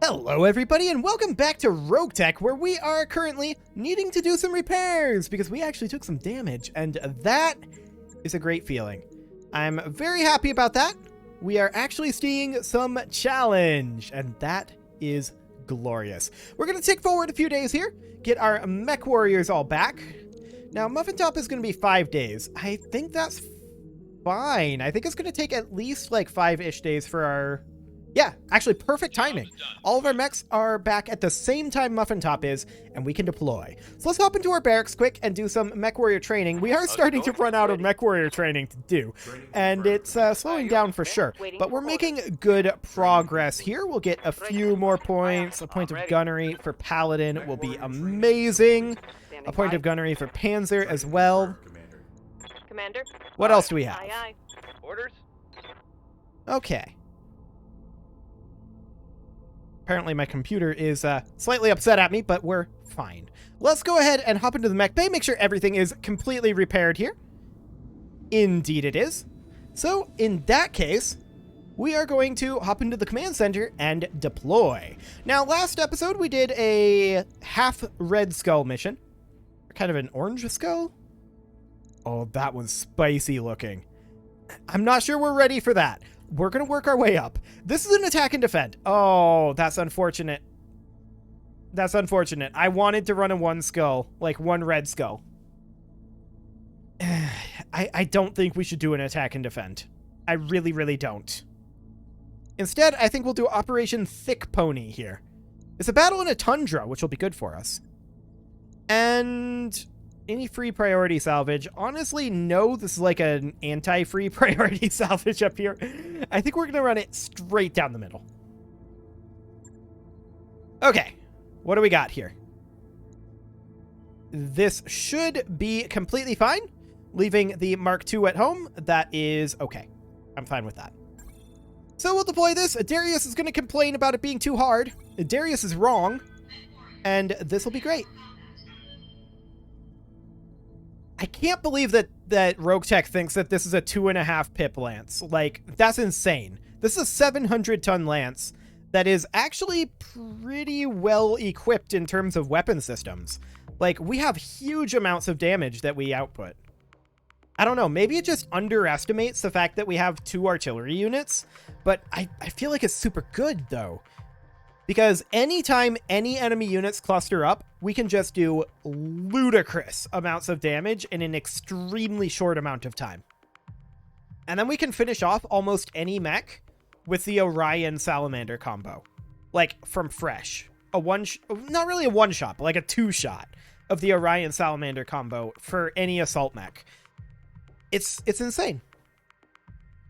Hello everybody and welcome back to RogueTech, where we are currently needing to do some repairs because we actually took some damage, and that is a great feeling. I'm very happy about that. We are actually seeing some challenge, and that is glorious. We're going to tick forward a few days here, get our mech warriors all back. Now, Muffin Top is going to be 5 days. I think that's fine. I think it's going to take at least like 5-ish days for our... Yeah, actually perfect timing. All of our mechs are back at the same time Muffin Top is, and we can deploy. So let's hop into our barracks quick and do some mech warrior training. We are starting to run out of mech warrior training to do, and it's slowing down for sure. But we're making good progress here. We'll get a few more points. A point of gunnery for Paladin will be amazing. A point of gunnery for Panzer as well. Commander. What else do we have? Aye, aye. Orders? Okay. Apparently my computer is slightly upset at me, but we're fine. Let's go ahead and hop into the mech bay, make sure everything is completely repaired here. Indeed it is. So in that case, we are going to hop into the command center and deploy. Now, last episode we did a half red skull mission. Kind of an orange skull? Oh, that was spicy looking. I'm not sure we're ready for that. We're going to work our way up. This is an attack and defend. Oh, that's unfortunate. That's unfortunate. I wanted to run a one skull, like one red skull. I don't think we should do an attack and defend. I really, really don't. Instead, I think we'll do Operation Thick Pony here. It's a battle in a tundra, which will be good for us. And... any free priority salvage? Honestly, no. This is like an anti-free priority salvage up here. I think we're going to run it straight down the middle. Okay. What do we got here? This should be completely fine. Leaving the Mark II at home. That is okay. I'm fine with that. So we'll deploy this. Darius is going to complain about it being too hard. Darius is wrong. And this will be great. I can't believe that RogueTech thinks that this is a 2.5 pip lance. Like, that's insane. This is a 700-ton lance that is actually pretty well equipped in terms of weapon systems. Like, we have huge amounts of damage that we output. I don't know, maybe it just underestimates the fact that we have 2 artillery units, but I feel like it's super good, though. Because anytime any enemy units cluster up, we can just do ludicrous amounts of damage in an extremely short amount of time. And then we can finish off almost any mech with the Orion Salamander combo. Like, from fresh. Not really a one-shot, but like a 2-shot of the Orion Salamander combo for any assault mech. It's insane.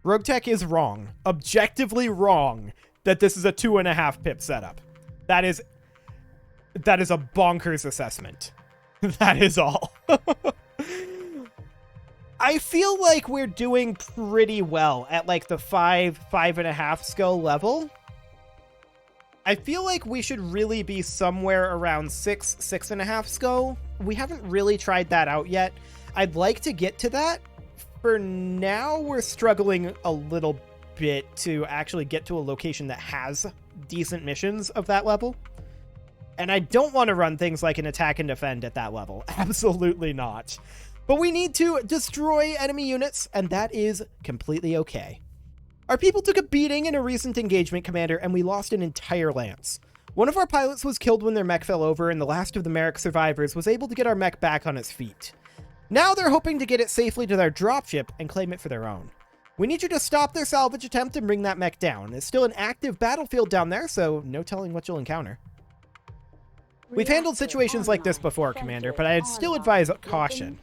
RogueTech is wrong. Objectively wrong. That this is a 2.5 pip setup. That is a bonkers assessment. That is all. I feel like we're doing pretty well at like the 5.5 skull level. I feel like we should really be somewhere around 6.5 skull. We haven't really tried that out yet. I'd like to get to that. For now, we're struggling a little bit to actually get to a location that has decent missions of that level. And I don't want to run things like an attack and defend at that level. Absolutely not. But we need to destroy enemy units, and that is completely okay. Our people took a beating in a recent engagement, Commander, and we lost an entire lance. One of our pilots was killed when their mech fell over, and the last of the Merrick survivors was able to get our mech back on its feet. Now they're hoping to get it safely to their dropship and claim it for their own. We need you to stop their salvage attempt and bring that mech down. It's still an active battlefield down there, so no telling what you'll encounter. We've handled situations like this before, Commander, but I'd still advise caution.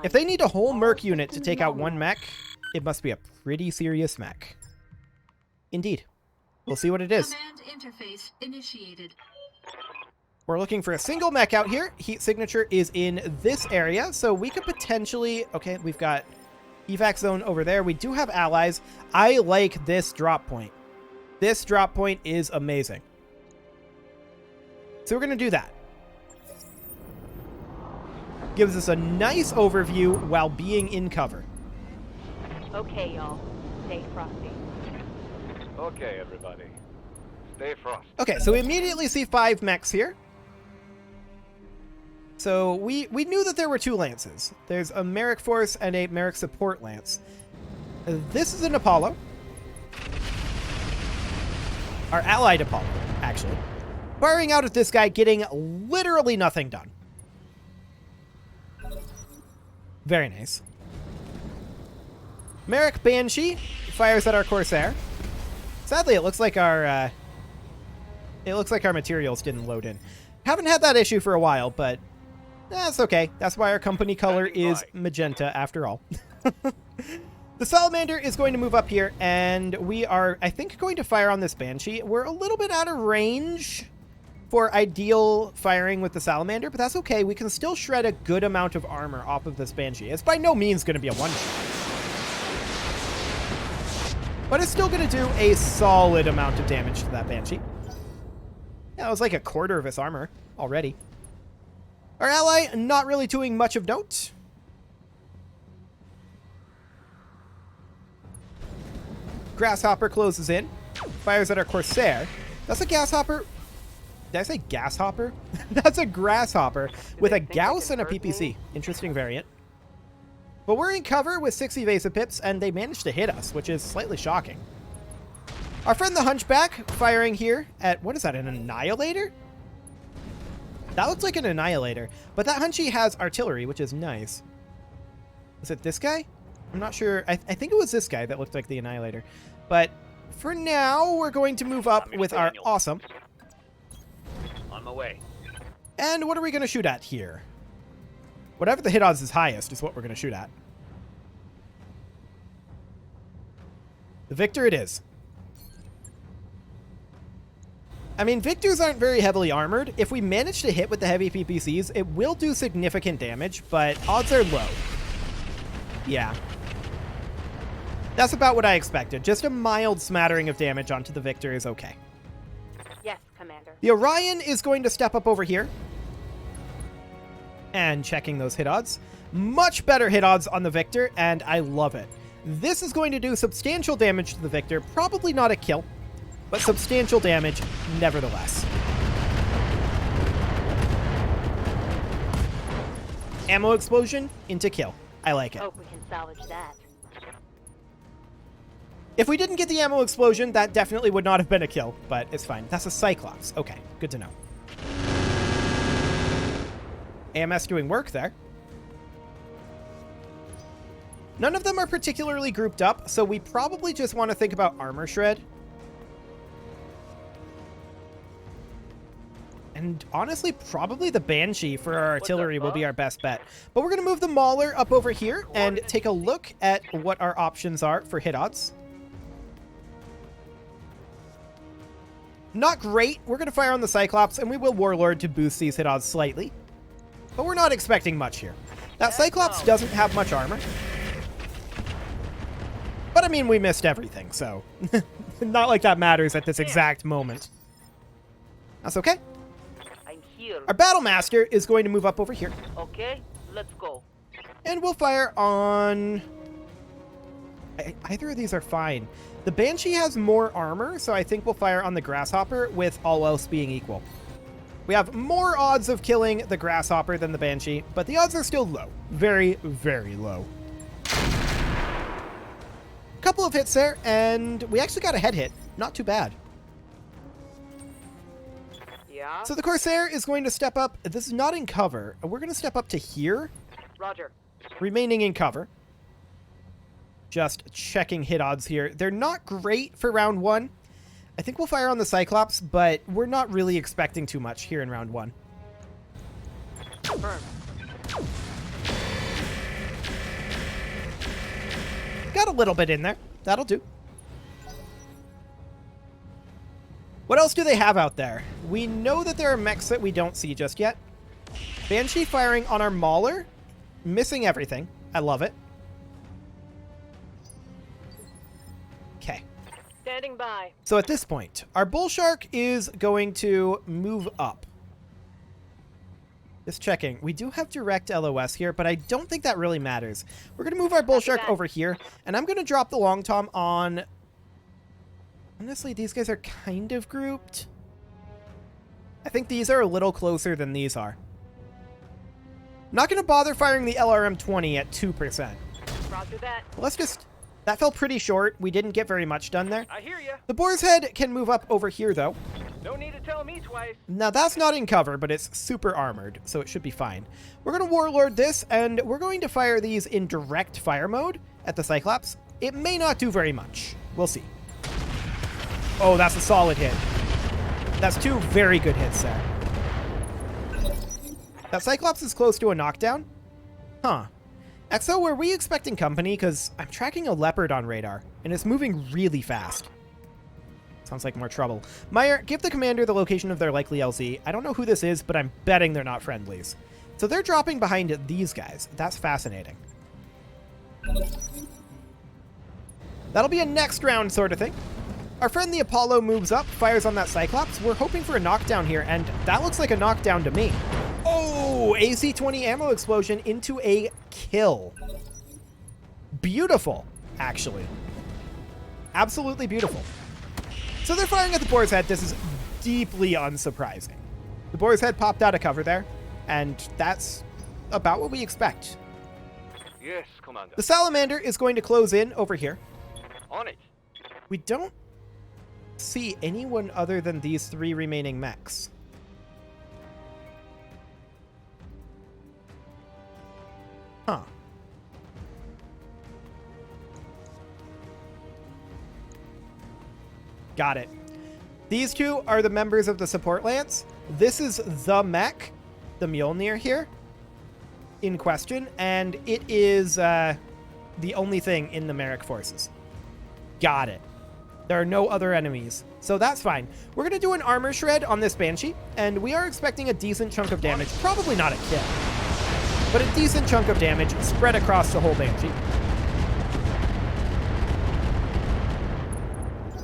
If they need a whole merc unit to take out one mech, it must be a pretty serious mech. Indeed. We'll see what it is. Command interface initiated. We're looking for a single mech out here. Heat signature is in this area, so we could potentially... Okay, we've got... evac zone over there. We do have allies. I like this drop point. This drop point is amazing. So we're going to do that. Gives us a nice overview while being in cover. Okay, y'all. Stay frosty. Okay, everybody. Stay frost. Okay, so we immediately see 5 mechs here. So we knew that there were 2 lances. There's a Merrick Force and a Merrick Support Lance. This is an Apollo. Our allied Apollo, actually. Firing out at this guy, getting literally nothing done. Very nice. Merrick Banshee fires at our Corsair. Sadly, it looks like our materials didn't load in. Haven't had that issue for a while, but that's okay. That's why our company color is magenta, after all. The Salamander is going to move up here, and we are, I think, going to fire on this Banshee. We're a little bit out of range for ideal firing with the Salamander, but that's okay. We can still shred a good amount of armor off of this Banshee. It's by no means going to be a one-shot, but it's still going to do a solid amount of damage to that Banshee. Yeah, it was like a quarter of its armor already. Our ally, not really doing much of note. Grasshopper closes in, fires at our Corsair. That's a Gashopper. Did I say Gashopper? That's a Grasshopper with a Gauss and a PPC. Interesting variant. But we're in cover with 6 evasive pips, and they managed to hit us, which is slightly shocking. Our friend the Hunchback firing here at, what is that, an Annihilator? That looks like an Annihilator, but that Hunchy has artillery, which is nice. Is it this guy? I'm not sure. I think it was this guy that looked like the Annihilator. But for now, we're going to move up with our awesome. On my way. And what are we going to shoot at here? Whatever the hit odds is highest is what we're going to shoot at. The Victor it is. I mean, Victors aren't very heavily armored. If we manage to hit with the heavy PPCs, it will do significant damage, but odds are low. Yeah. That's about what I expected. Just a mild smattering of damage onto the Victor is okay. Yes, Commander. The Orion is going to step up over here. And checking those hit odds. Much better hit odds on the Victor, and I love it. This is going to do substantial damage to the Victor. Probably not a kill, but substantial damage nevertheless. Ammo explosion into kill. I like it. Hope we can salvage that. If we didn't get the ammo explosion, that definitely would not have been a kill, but it's fine. That's a Cyclops. Okay, good to know. AMS doing work there. None of them are particularly grouped up, so we probably just want to think about armor shred. And honestly, probably the Banshee for our artillery will be our best bet. But we're going to move the Mauler up over here and take a look at what our options are for hit odds. Not great. We're going to fire on the Cyclops, and we will Warlord to boost these hit odds slightly. But we're not expecting much here. That Cyclops doesn't have much armor. But I mean, we missed everything, so not like that matters at this exact moment. That's okay. I'm here. Our Battle Master is going to move up over here. Okay, let's go. And we'll fire on... Either of these are fine. The Banshee has more armor, so I think we'll fire on the Grasshopper with all else being equal. We have more odds of killing the Grasshopper than the Banshee, but the odds are still low. Very, very low. Couple of hits there, and we actually got a head hit. Not too bad. Yeah? So the Corsair is going to step up. This is not in cover. We're going to step up to here, Roger. remaining in cover. Just checking hit odds here. They're not great for round 1. I think we'll fire on the Cyclops, but we're not really expecting too much here in round 1. Confirmed. Got a little bit in there. That'll do. What else do they have out there? We know that there are mechs that we don't see just yet. Banshee firing on our Mauler. Missing everything. I love it. Okay. Standing by. So at this point, our Bull Shark is going to move up. Just checking. We do have direct LOS here, but I don't think that really matters. We're going to move our Bull Shark over here, and I'm going to drop the Long Tom on Honestly, these guys are kind of grouped. I think these are a little closer than these are. Not going to bother firing the LRM-20 at 2%. Roger that. Let's just... That fell pretty short. We didn't get very much done there. I hear ya. The Boar's Head can move up over here, though. No need to tell me twice. Now, that's not in cover, but it's super armored, so it should be fine. We're going to Warlord this, and we're going to fire these in direct fire mode at the Cyclops. It may not do very much. We'll see. Oh, that's a solid hit. That's two very good hits there. That Cyclops is close to a knockdown. Huh. Exo, were we expecting company? Because I'm tracking a Leopard on radar, and it's moving really fast. Sounds like more trouble. Meyer, give the commander the location of their likely LZ. I don't know who this is, but I'm betting they're not friendlies. So they're dropping behind these guys. That's fascinating. That'll be a next round sort of thing. Our friend the Apollo moves up, fires on that Cyclops. We're hoping for a knockdown here, and that looks like a knockdown to me. Oh, AC-20 ammo explosion into a kill. Beautiful, actually. Absolutely beautiful. So they're firing at the Boar's Head. This is deeply unsurprising. The Boar's Head popped out of cover there, and that's about what we expect. Yes, Commander. The Salamander is going to close in over here. On it. We don't see anyone other than these three remaining mechs. Huh. Got it. These two are the members of the support lance. This is the mech, the Mjolnir here, in question, and it is the only thing in the Merrick forces. Got it. There are no other enemies, so that's fine. We're going to do an armor shred on this Banshee, and we are expecting a decent chunk of damage. Probably not a kill, but a decent chunk of damage spread across the whole Banshee.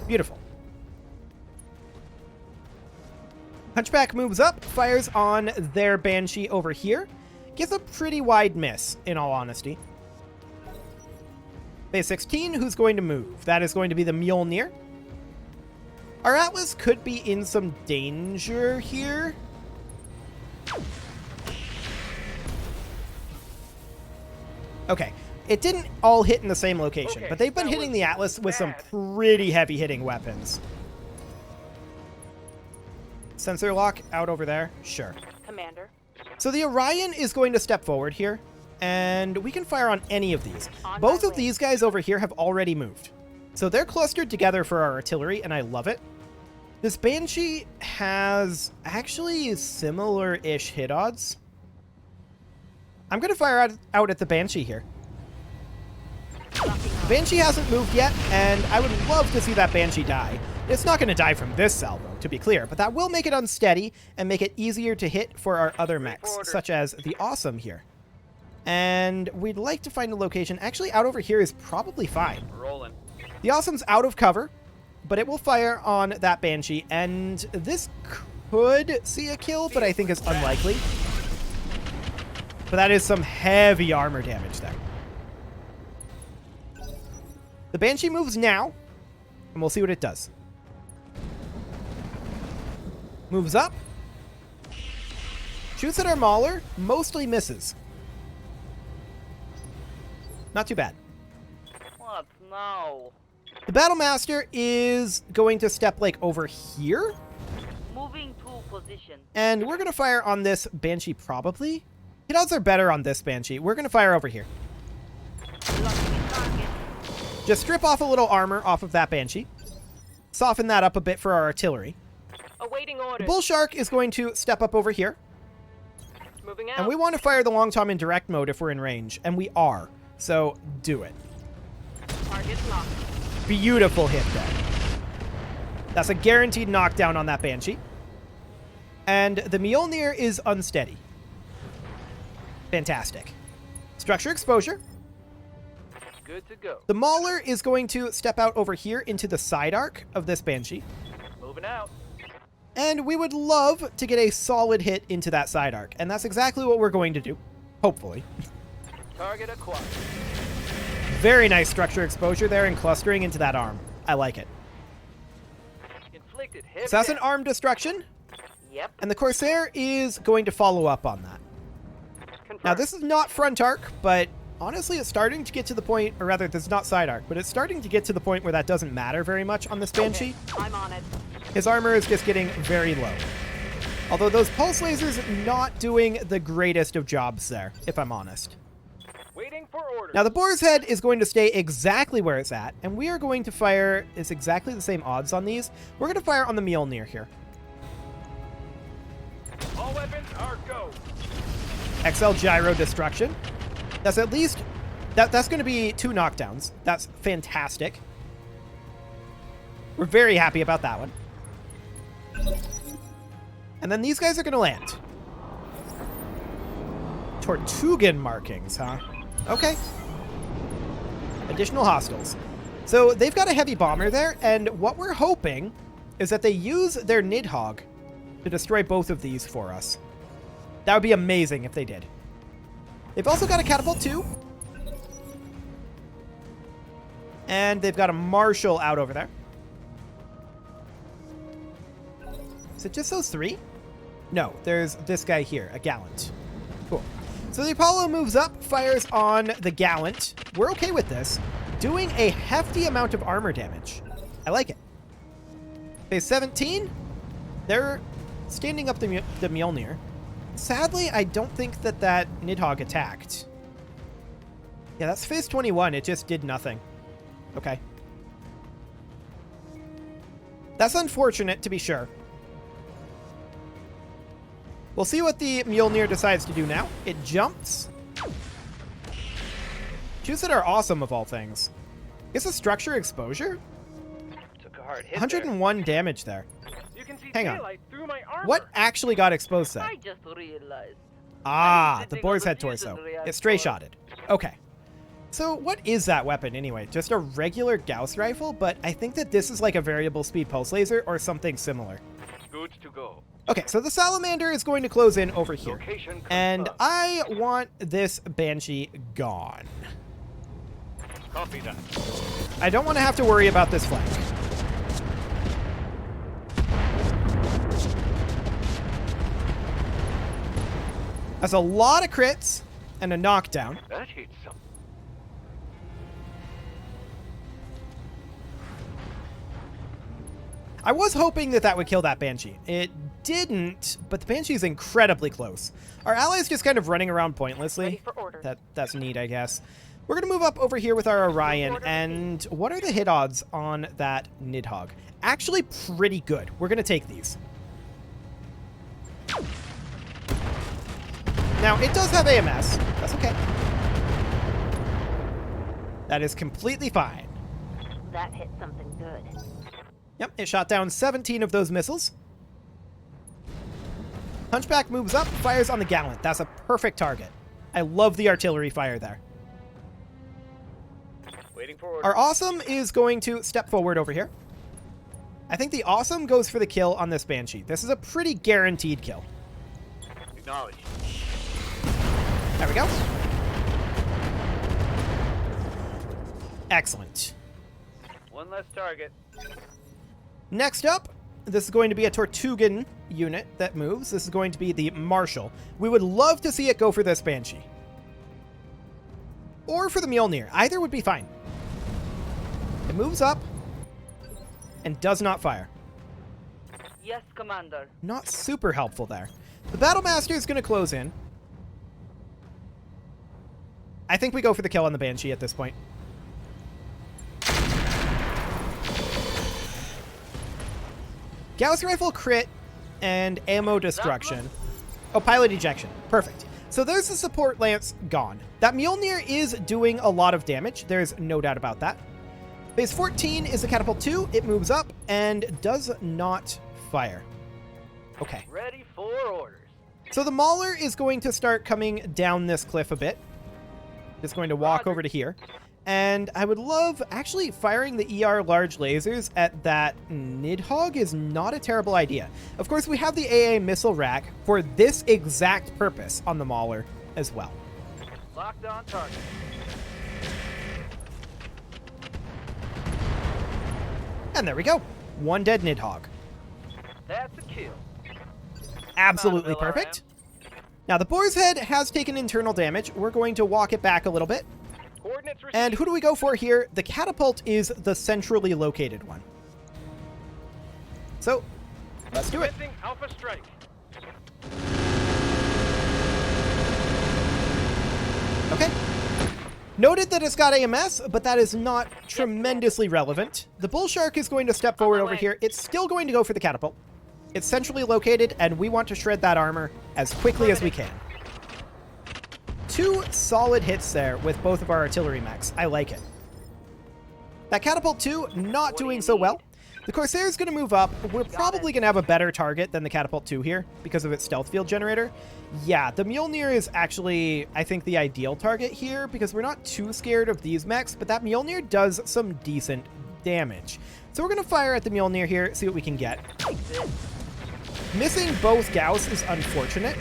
Beautiful. Hunchback moves up, fires on their Banshee over here. Gets a pretty wide miss, in all honesty. Base 16, who's going to move? That is going to be the Mjolnir. Our Atlas could be in some danger here. Okay, it didn't all hit in the same location, but they've been hitting the Atlas with some pretty heavy hitting weapons. Sensor lock out over there? Sure. Commander. So the Orion is going to step forward here, and we can fire on any of these. Both of these guys over here have already moved. So they're clustered together for our artillery, and I love it. This Banshee has actually similar-ish hit odds. I'm going to fire out at the Banshee here. The Banshee hasn't moved yet, and I would love to see that Banshee die. It's not going to die from this salvo, to be clear, but that will make it unsteady and make it easier to hit for our other mechs, such as the Awesome here. And we'd like to find a location. Actually, out over here is probably fine. Rolling. The Awesome's out of cover, but it will fire on that Banshee, and this could see a kill, but I think is unlikely. But that is some heavy armor damage there. The Banshee moves now, and we'll see what it does. Moves up. Shoots at our Mauler, mostly misses. Not too bad. What now? The Battlemaster is going to step, like, over here. Moving to position. And we're going to fire on this Banshee, probably. Hit odds are better on this Banshee. We're going to fire over here. Just strip off a little armor off of that Banshee. Soften that up a bit for our artillery. Awaiting The orders. Bull Shark is going to step up over here. Moving out. And we want to fire the Long Tom in direct mode if we're in range. And we are. So, do it. Target locked. Beautiful hit there. That's a guaranteed knockdown on that Banshee. And the Mjolnir is unsteady. Fantastic. Structure exposure. Good to go. The Mauler is going to step out over here into the side arc of this Banshee. Moving out. And we would love to get a solid hit into that side arc. And that's exactly what we're going to do. Hopefully. Target acquired. Very nice structure exposure there and clustering into that arm. I like it. Detected. Hip So that's an down. arm destruction, Yep. and the Corsair is going to follow up on that. Confirmed. Now, this is not front arc, but honestly, it's starting to get to the point, or rather, this is not side arc, but it's starting to get to the point where that doesn't matter very much on this Banshee. I'm on it. His armor is just getting very low. Although those pulse lasers not doing the greatest of jobs there, if I'm honest. Waiting for orders. Now, the Boar's Head is going to stay exactly where it's at, and we are going to fire, it's exactly the same odds on these. We're going to fire on the Mjolnir here. All weapons are go. XL Gyro Destruction. That's at least, that's going to be 2 knockdowns. That's fantastic. We're very happy about that one. And then these guys are going to land. Tortugan markings, huh? Okay. Additional hostiles. So they've got a heavy bomber there, and what we're hoping is that they use their Nidhogg to destroy both of these for us. That would be amazing if they did. They've also got a catapult too. And they've got a Marshal out over there. Is it just those 3? No, there's this guy here, a Gallant. Cool. So the Apollo moves up, fires on the Gallant. We're okay with this. Doing a hefty amount of armor damage. I like it. Phase 17. They're standing up the Mjolnir. Sadly, I don't think that Nidhogg attacked. Yeah, that's phase 21. It just did nothing. Okay. That's unfortunate, to be sure. We'll see what the Mjolnir decides to do now. It jumps. Choose that are awesome, of all things. It's a structure exposure? Took a hard hit 101 damage there. there. You can see Hang on. daylight through my armor. What actually got exposed there? I just realized. Ah, I'm the sitting Boar's on Head the torso. fusion reactor. It's stray-shotted. Okay. So what is that weapon anyway? Just a regular Gauss rifle, but I think that this is like a variable speed pulse laser or something similar. Good to go. Okay, so the Salamander is going to close in over here. Location And confirmed. I want this Banshee gone. Copy that. I don't want to have to worry about this flank. That's a lot of crits and a knockdown. That hit some. I was hoping that would kill that Banshee. It didn't, but the Banshee's incredibly close. Our ally's just kind of running around pointlessly. Ready for orders. That's neat, I guess. We're going to move up over here with our Orion, and what are the hit odds on that Nidhogg? Actually, pretty good. We're going to take these. Now, it does have AMS. That's okay. That is completely fine. That hit something good. Yep, it shot down 17 of those missiles. Hunchback moves up, fires on the Gallant. That's a perfect target. I love the artillery fire there. Waiting for orders. Our Awesome is going to step forward over here. I think the Awesome goes for the kill on this Banshee. This is a pretty guaranteed kill. Acknowledged. There we go. Excellent. One less target. Next up, this is going to be a Tortugan unit that moves. This is going to be the Marshal. We would love to see it go for this Banshee. Or for the Mjolnir. Either would be fine. It moves up and does not fire. Yes, Commander. Not super helpful there. The Battlemaster is going to close in. I think we go for the kill on the Banshee at this point. Gauss Rifle crit and ammo destruction. Oh, pilot ejection. Perfect. So there's the support lance gone. That Mjolnir is doing a lot of damage. There's no doubt about that. Phase 14 is the Catapult 2. It moves up and does not fire. Okay. Ready for orders. So the Mauler is going to start coming down this cliff a bit. It's going to walk over to here. And I would love, actually, firing the ER large lasers at that Nidhogg is not a terrible idea. Of course, we have the AA missile rack for this exact purpose on the Mauler as well. Locked on target. And there we go. One dead Nidhogg. That's a kill. Absolutely Come on, perfect. Now, the boar's head has taken internal damage. We're going to walk it back a little bit. Coordinates received. And who do we go for here? The catapult is the centrally located one. So, let's do it. Commencing Alpha strike. Okay. Noted that it's got AMS, but that is not tremendously relevant. The bull shark is going to step forward over here. It's still going to go for the catapult. It's centrally located, and we want to shred that armor as quickly as we can. 2 solid hits there with both of our artillery mechs. I like it. That catapult 2, not doing so well. The Corsair is going to move up. We're probably going to have a better target than the catapult 2 here because of its stealth field generator. Yeah, the Mjolnir is actually, I think, the ideal target here because we're not too scared of these mechs, but that Mjolnir does some decent damage. So we're going to fire at the Mjolnir here, see what we can get. Missing both Gauss is unfortunate,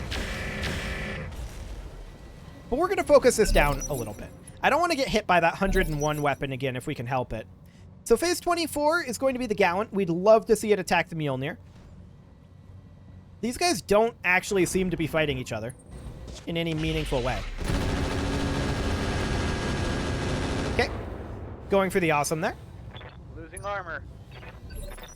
but we're going to focus this down a little bit. I don't want to get hit by that 101 weapon again if we can help it. So phase 24 is going to be the Gallant. We'd love to see it attack the Mjolnir. These guys don't actually seem to be fighting each other in any meaningful way. Okay. Going for the awesome there. Losing armor.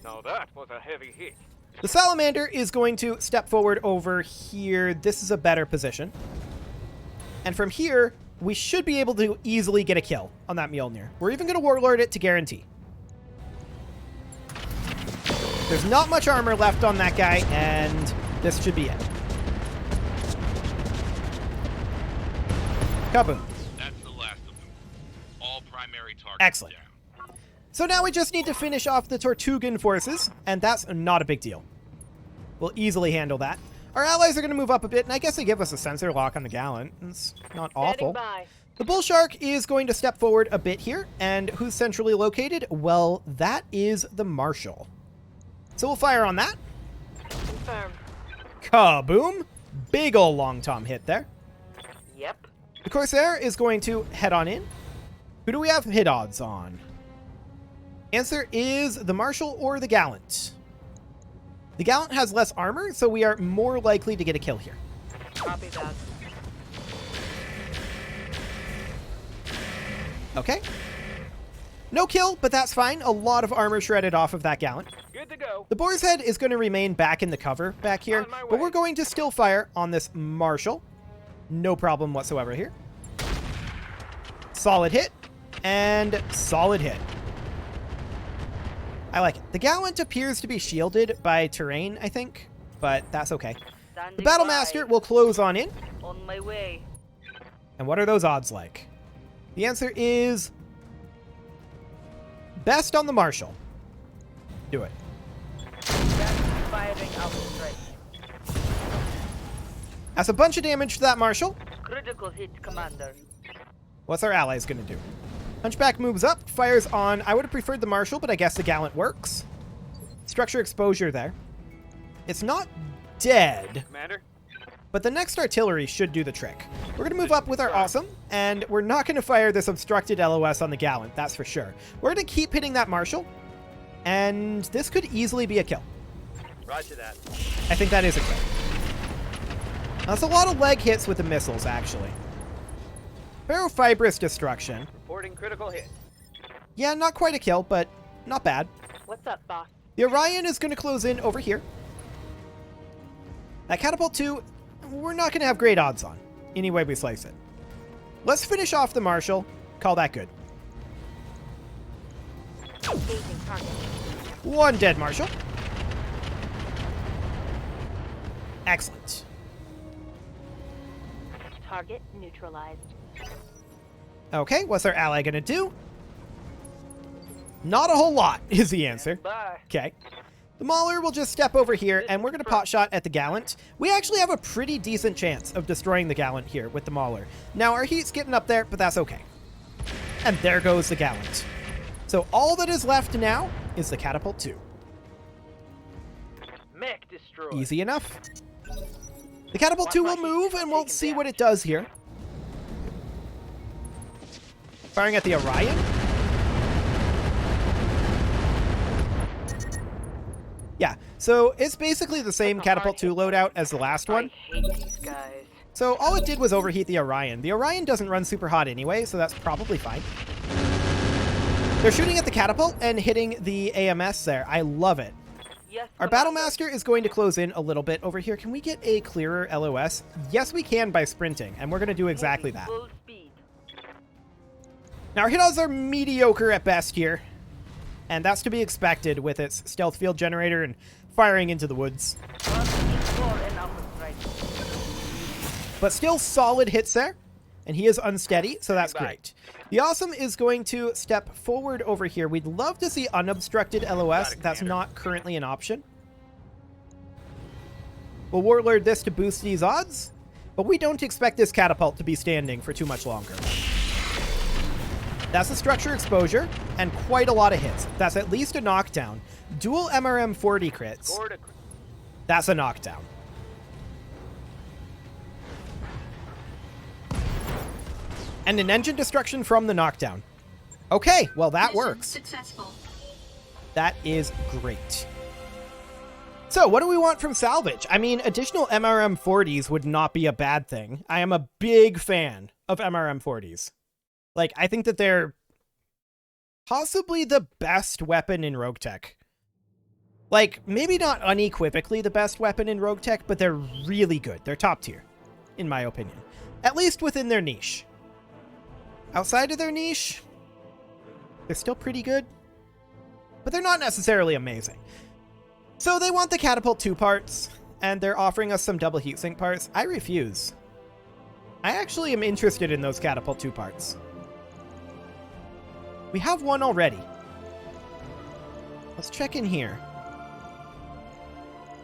Now that was a heavy hit. The Salamander is going to step forward over here. This is a better position. And from here, we should be able to easily get a kill on that Mjolnir. We're even going to Warlord it to guarantee. There's not much armor left on that guy, and this should be it. Kaboom. That's the last of them. All primary targets Excellent. down. So now we just need to finish off the Tortugan forces, and that's not a big deal. We'll easily handle that. Our allies are going to move up a bit, and I guess they give us a sensor lock on the Gallant. It's not awful. By. The Bull Shark is going to step forward a bit here, and who's centrally located? Well, that is the Marshal. So we'll fire on that. Confirmed. Kaboom! Big ol' long tom hit there. Yep. The Corsair is going to head on in. Who do we have hit odds on? Answer is the Marshal or the Gallant. The Gallant has less armor, so we are more likely to get a kill here. Copy that. Okay. No kill, but that's fine. A lot of armor shredded off of that Gallant. Good to go. The Boar's Head is going to remain back in the cover back here, On my but way. we're going to still fire on this Marshal. No problem whatsoever here. Solid hit, and solid hit. I like it. The Gallant appears to be shielded by terrain, I think, but that's okay. Standing The Battle by. Master will close on in. On my way. And what are those odds like? The answer is best on the Marshal. Do it. Firing Alpha strike. That's a bunch of damage to that Marshal. Critical hit, Commander. What's our allies going to do? Hunchback moves up, fires on... I would have preferred the Marshal, but I guess the Gallant works. Structure exposure there. It's not dead, Commander. but the next artillery should do the trick. We're going to move up with our awesome, and we're not going to fire this obstructed LOS on the Gallant, that's for sure. We're going to keep hitting that Marshal, and this could easily be a kill. Roger that. I think that is a kill. That's a lot of leg hits with the missiles, actually. Ferrofibrous destruction. Reporting critical hit. Yeah, not quite a kill, but not bad. What's up, boss? The Orion is going to close in over here. That Catapult 2, we're not going to have great odds on, any way we slice it. Let's finish off the Marshal. Call that good. Engaging target. One dead Marshal. Excellent. Target neutralized. Okay, what's our ally going to do? Not a whole lot is the answer. Bye. Okay. The Mauler will just step over here, and we're going to pot shot at the Gallant. We actually have a pretty decent chance of destroying the Gallant here with the Mauler. Now, our heat's getting up there, but that's okay. And there goes the Gallant. So all that is left now is the Catapult 2. Mech destroyed. Easy enough. The Catapult 2 will move, and we'll see what it does here. Firing at the Orion. Yeah, So it's basically the same Catapult 2 loadout as the last one. I hate these guys. So all it did was overheat the Orion. The Orion doesn't run super hot anyway, so that's probably fine. They're shooting at the Catapult and hitting the AMS there. I love it. Yes, Our Commander. Battlemaster is going to close in a little bit over here. Can we get a clearer LOS? Yes, we can by sprinting, and we're going to do exactly that. Full speed. Now, our hit odds are mediocre at best here, and that's to be expected with its stealth field generator and firing into the woods. But still solid hits there, and he is unsteady, so that's great. The Awesome is going to step forward over here. We'd love to see unobstructed LOS. That's not currently an option. We'll Warlord this to boost these odds, but we don't expect this Catapult to be standing for too much longer. That's a structure exposure, and quite a lot of hits. That's at least a knockdown. Dual MRM 40 crits. That's a knockdown. And an engine destruction from the knockdown. Okay, well that Mission works. Successful. That is great. So what do we want from salvage? I mean, additional MRM 40s would not be a bad thing. I am a big fan of MRM 40s. Like, I think that they're possibly the best weapon in RogueTech. Like, maybe not unequivocally the best weapon in RogueTech, but they're really good. They're top tier, in my opinion. At least within their niche. Outside of their niche, they're still pretty good, but they're not necessarily amazing. So they want the Catapult 2 parts, and they're offering us some double heatsink parts. I refuse. I actually am interested in those Catapult 2 parts. We have one already. Let's check in here.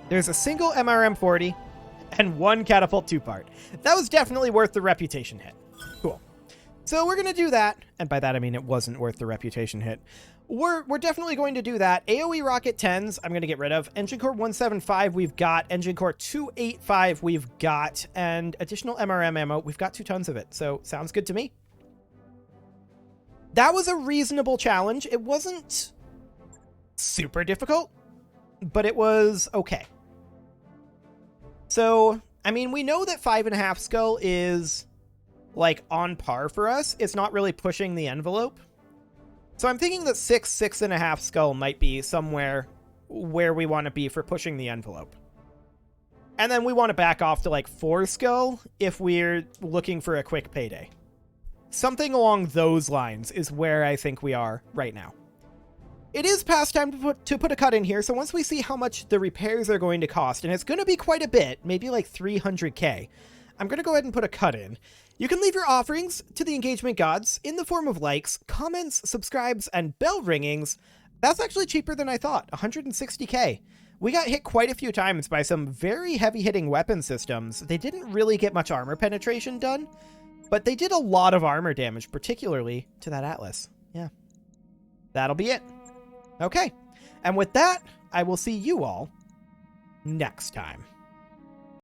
There's a single MRM 40 and one Catapult 2 part. That was definitely worth the reputation hit. Cool. So we're going to do that, and by that I mean it wasn't worth the reputation hit. We're definitely going to do that. AoE Rocket 10s, I'm going to get rid of. Engine Core 175, we've got. Engine Core 285, we've got. And additional MRM ammo, we've got 2 tons of it. So, sounds good to me. That was a reasonable challenge. It wasn't super difficult, but it was okay. So, I mean, we know that 5.5 skull is, like, on par for us. It's not really pushing the envelope. So I'm thinking that 6.5 skull might be somewhere where we want to be for pushing the envelope. And then we want to back off to like 4 skull if we're looking for a quick payday. Something along those lines is where I think we are right now. It is past time to put a cut in here, so once we see how much the repairs are going to cost, and it's going to be quite a bit, maybe like 300k, I'm going to go ahead and put a cut in. You can leave your offerings to the engagement gods in the form of likes, comments, subscribes, and bell ringings. That's actually cheaper than I thought, 160k. We got hit quite a few times by some very heavy-hitting weapon systems. They didn't really get much armor penetration done, but they did a lot of armor damage, particularly to that Atlas. Yeah. That'll be it. Okay. And with that, I will see you all next time.